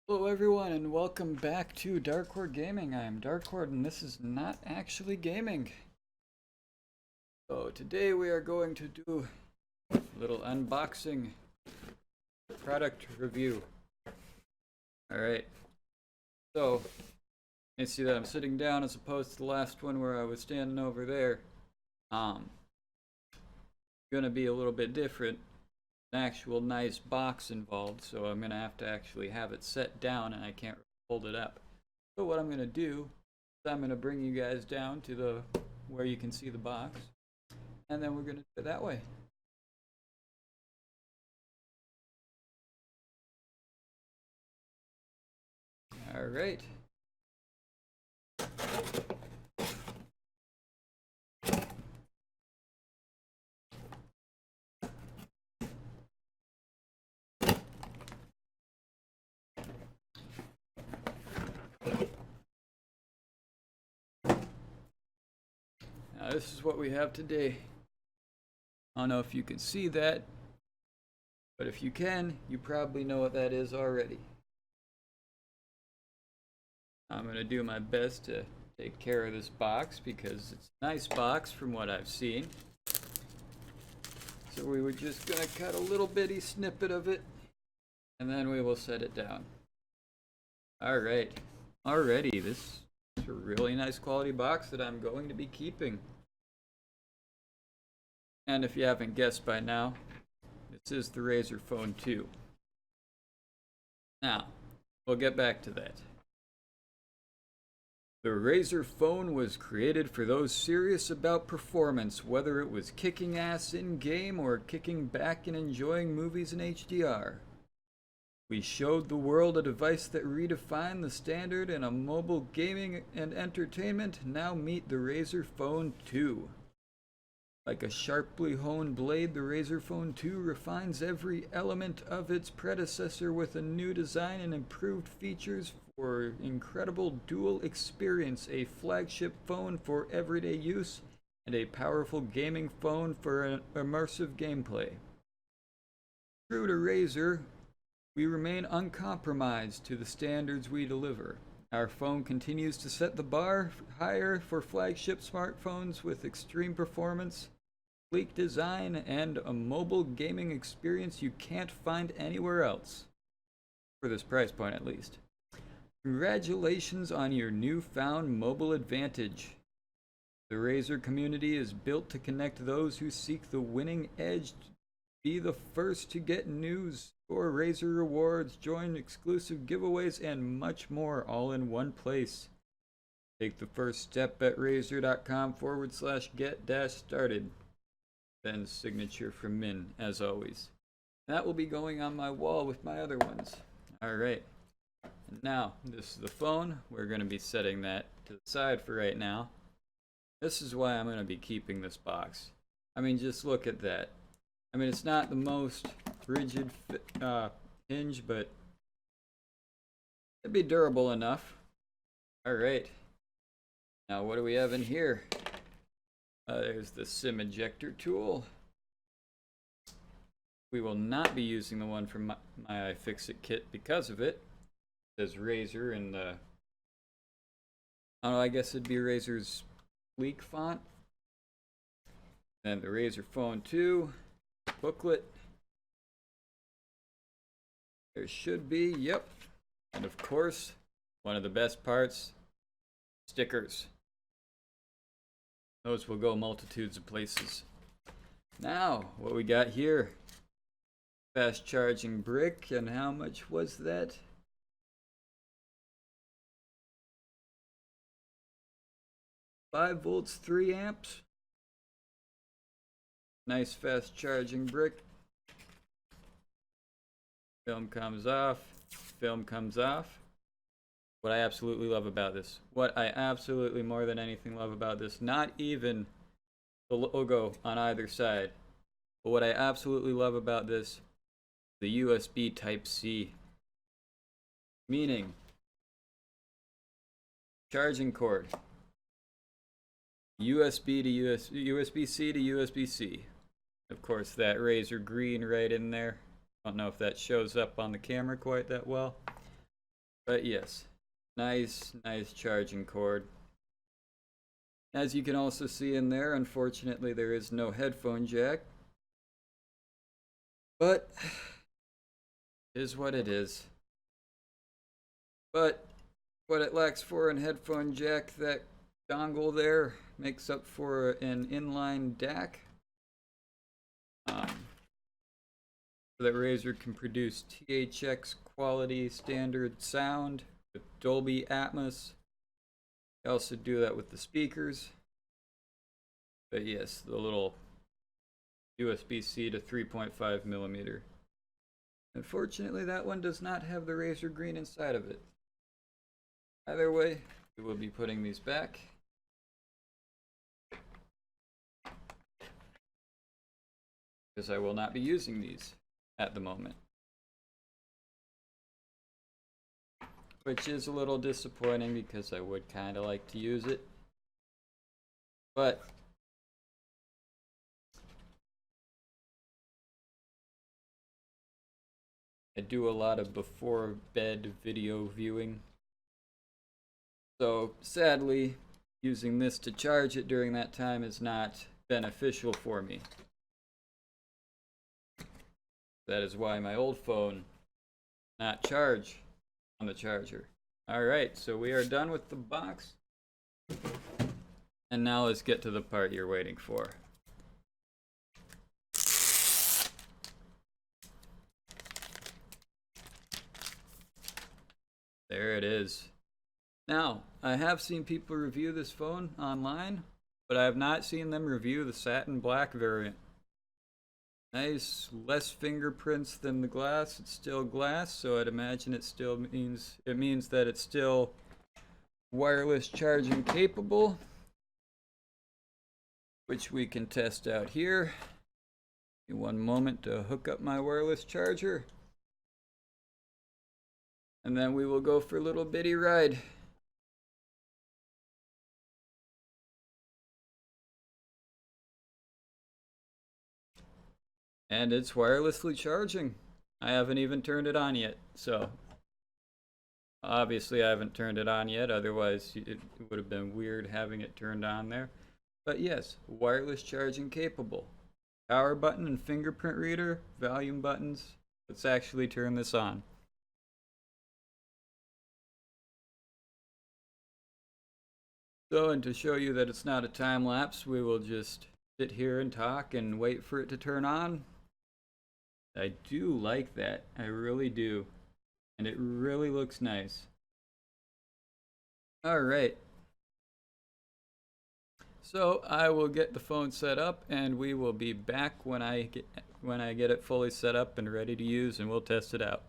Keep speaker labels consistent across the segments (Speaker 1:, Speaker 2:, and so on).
Speaker 1: Hello everyone and welcome back to Darkhorde Gaming. I am Darkhorde and this is not actually gaming. So today we are going to do a little unboxing product review. Alright, so you see that I'm sitting down as opposed to the last one where I was standing over there. Gonna be a little bit different. An actual nice box involved, so I'm gonna have to actually have it set down and I can't hold it up. So what I'm gonna do is I'm gonna bring you guys down to the where you can see the box, and then we're gonna do it that way. All right. Now this is what we have today. I don't know if you can see that, but if you can, you probably know what that is already. I'm going to do my best to take care of this box because it's a nice box from what I've seen. So we were just going to cut a little bitty snippet of it and then we will set it down. Alright, already this is a really nice quality box that I'm going to be keeping. And if you haven't guessed by now, this is the Razer Phone 2. Now, we'll get back to that. The Razer phone was created for those serious about performance, whether it was kicking ass in-game or kicking back and enjoying movies in HDR. We showed the world a device that redefined the standard in a mobile gaming and entertainment. Now meet the Razer Phone 2. Like a sharply honed blade, the Razer Phone 2 refines every element of its predecessor with a new design and improved features for incredible dual experience, a flagship phone for everyday use and a powerful gaming phone for an immersive gameplay. True to Razer, we remain uncompromised to the standards we deliver. Our phone continues to set the bar higher for flagship smartphones with extreme performance, sleek design, and a mobile gaming experience you can't find anywhere else. For this price point at least. Congratulations on your newfound mobile advantage. The Razer community is built to connect those who seek the winning edge. Be the first to get news, score Razer rewards, join exclusive giveaways, and much more all in one place. Take the first step at razer.com/get-started. Then signature from Min, as always. That will be going on my wall with my other ones. Alright. Now, this is the phone. We're going to be setting that to the side for right now. This is why I'm going to be keeping this box. I mean, just look at that. I mean, it's not the most rigid hinge, but it'd be durable enough. Alright. Now, what do we have in here? There's the SIM ejector tool. We will not be using the one from my iFixit kit because of it. It says Razer in the, I don't know, I guess it'd be Razer's sleek font. Then the Razer Phone 2 booklet. There should be, yep. And of course, one of the best parts, stickers. Those will go multitudes of places. Now, what we got here. Fast charging brick, and how much was that? $5 volts, 3 amps. Nice fast charging brick. Film comes off. Film comes off. What I absolutely love about this. What I absolutely more than anything love about this. Not even the logo on either side. But what I absolutely love about this. The USB Type-C. Meaning. Charging cord. USB to USB-C to USB-C. Of course, that Razer green right in there. Don't know if that shows up on the camera quite that well. But yes, nice charging cord. As you can also see in there, unfortunately there is no headphone jack. But, it is what it is. But, what it lacks for an headphone jack, that dongle there makes up for an inline DAC. That Razer can produce THX quality standard sound with Dolby Atmos. They also do that with the speakers. But yes, the little USB-C to 3.5 millimeter. Unfortunately, that one does not have the Razer green inside of it. Either way, we will be putting these back. Because I will not be using these at the moment. Which is a little disappointing because I would kind of like to use it. But I do a lot of before bed video viewing. So sadly, using this to charge it during that time is not beneficial for me. That is why my old phone not charge on the charger. Alright, so we are done with the box. And now let's get to the part you're waiting for. There it is. Now, I have seen people review this phone online, but I have not seen them review the satin black variant. Nice, less fingerprints than the glass. It's still glass, so I'd imagine it means that it's still wireless charging capable, which we can test out here. Give me one moment to hook up my wireless charger, and then we will go for a little bitty ride. And it's wirelessly charging. I haven't even turned it on yet, so obviously I haven't turned it on yet, otherwise it would have been weird having it turned on there. But yes, wireless charging capable. Power button and fingerprint reader, volume buttons. Let's actually turn this on. So, and to show you that it's not a time lapse, we will just sit here and talk and wait for it to turn on. I do like that. I really do. And it really looks nice. Alright. So I will get the phone set up and we will be back when I get it fully set up and ready to use, and we'll test it out.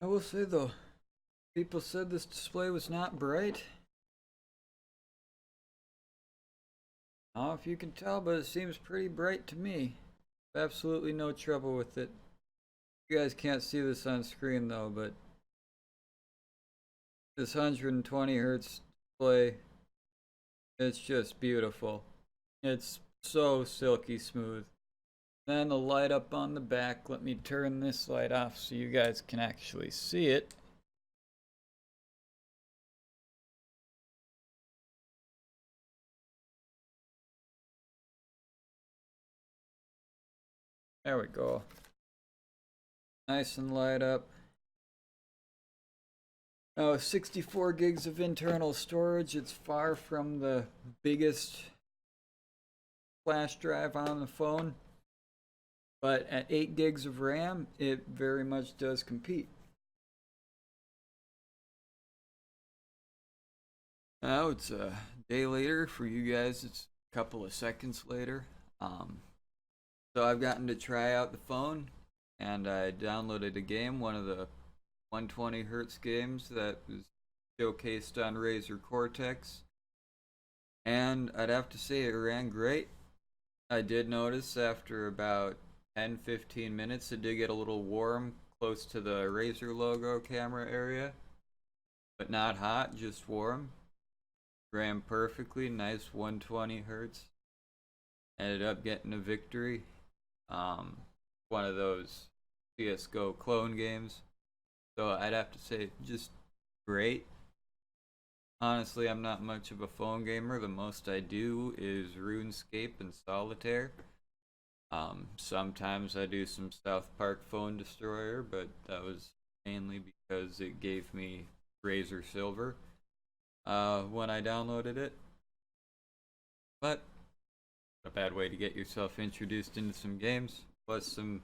Speaker 1: I will say though, people said this display was not bright. I don't know if you can tell, but it seems pretty bright to me. Absolutely no trouble with it. You guys can't see this on screen though, but this 120 hertz display, it's just beautiful. It's so silky smooth. Then the light up on the back, let me turn this light off so you guys can actually see it. There we go. Nice and light up. Oh, 64 gigs of internal storage. It's far from the biggest flash drive on the phone, but at 8 gigs of RAM, it very much does compete. Now it's a day later. For you guys, it's a couple of seconds later. So I've gotten to try out the phone, and I downloaded a game, one of the 120 hertz games that was showcased on Razer Cortex, and I'd have to say it ran great. I did notice after about 10-15 minutes it did get a little warm close to the Razer logo camera area, but not hot, just warm. ran perfectly, nice 120 hertz. Ended up getting a victory. One of those CS:GO clone games. So I'd have to say just great. Honestly, I'm not much of a phone gamer. The most I do is RuneScape and Solitaire. Sometimes I do some South Park Phone Destroyer, but that was mainly because it gave me Razer Silver when I downloaded it. But a bad way to get yourself introduced into some games, plus some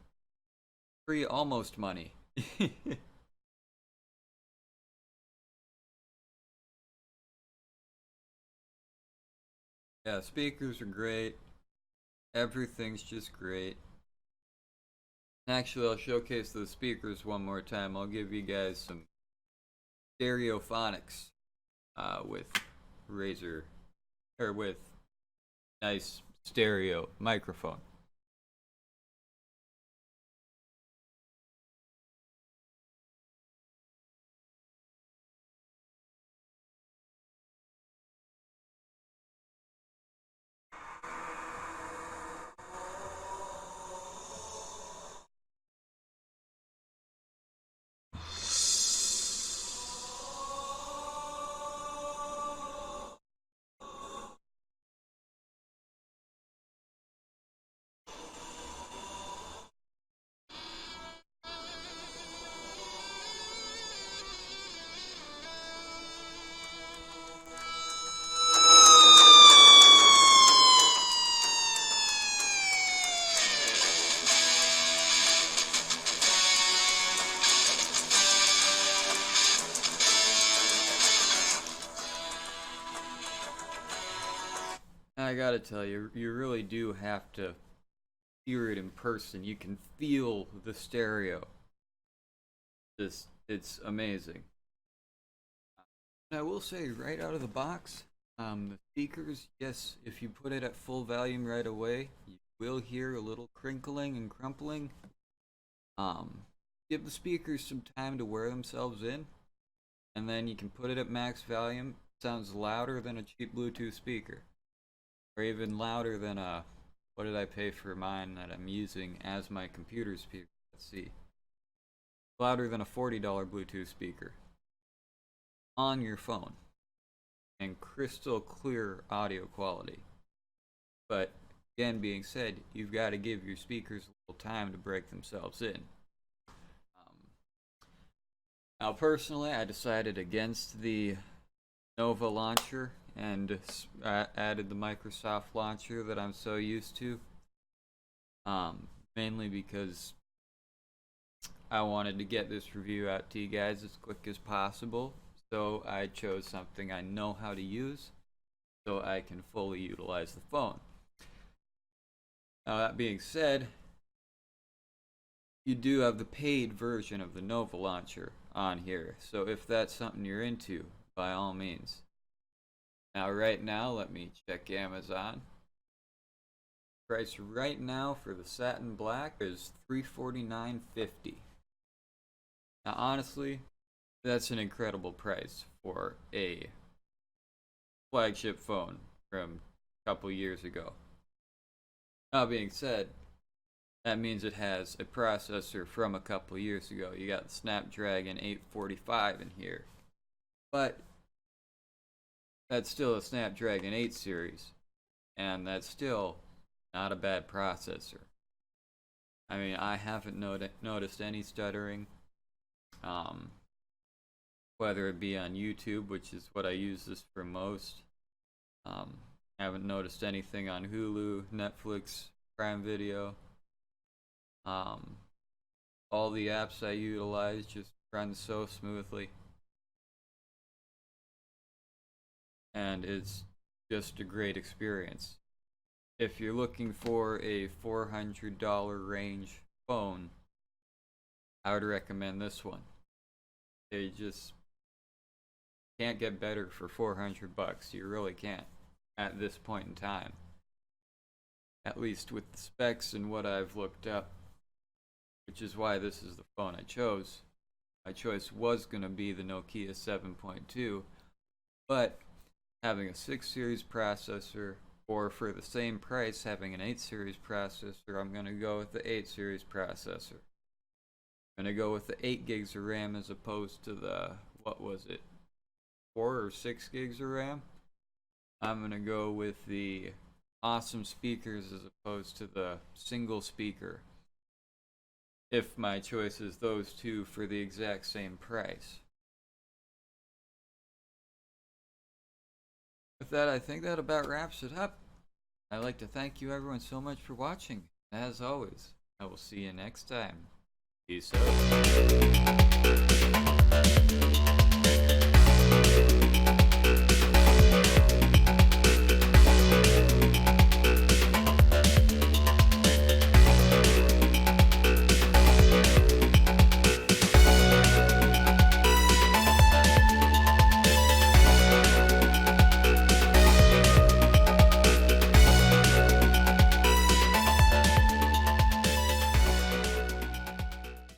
Speaker 1: free almost money. Yeah, speakers are great. Everything's just great. Actually, I'll showcase the speakers one more time. I'll give you guys some stereophonics with Razer, or with nice stereo microphone. I gotta tell you, you really do have to hear it in person. You can feel the stereo. It's amazing. And I will say, right out of the box, the speakers, yes, if you put it at full volume right away, you will hear a little crinkling and crumpling. Um, give the speakers some time to wear themselves in, and then you can put it at max volume. It sounds louder than a cheap Bluetooth speaker, or even louder than a. What did I pay for mine that I'm using as my computer speaker? Let's see. Louder than a $40 Bluetooth speaker on your phone, and crystal clear audio quality. But again, being said, you've got to give your speakers a little time to break themselves in. Now, personally, I decided against the Nova launcher and added the Microsoft launcher that I'm so used to. Mainly because I wanted to get this review out to you guys as quick as possible. So I chose something I know how to use so I can fully utilize the phone. Now, that being said, you do have the paid version of the Nova launcher on here. So if that's something you're into, by all means. Now, right now, let me check Amazon. Price right now for the satin black is $349.50. Now, honestly, that's an incredible price for a flagship phone from a couple years ago. That being said, that means it has a processor from a couple years ago. You got the Snapdragon 845 in here. But that's still a Snapdragon 8 series, and that's still not a bad processor. I mean, I haven't noticed any stuttering, whether it be on YouTube, which is what I use this for most. I haven't noticed anything on Hulu, Netflix, Prime Video. All the apps I utilize just run so smoothly. And it's just a great experience. If you're looking for a $400 range phone, I would recommend this one. They just can't get better for 400 bucks. You really can't at this point in time. At least with the specs and what I've looked up, which is why this is the phone I chose. My choice was going to be the Nokia 7.2, but having a 6 series processor, or for the same price having an 8 series processor, I'm going to go with the 8 series processor. I'm going to go with the 8 gigs of RAM as opposed to the, what was it, 4 or 6 gigs of RAM. I'm going to go with the awesome speakers as opposed to the single speaker, if my choice is those two for the exact same price. With that, I think that about wraps it up. I'd like to thank you everyone so much for watching. As always, I will see you next time. Peace out.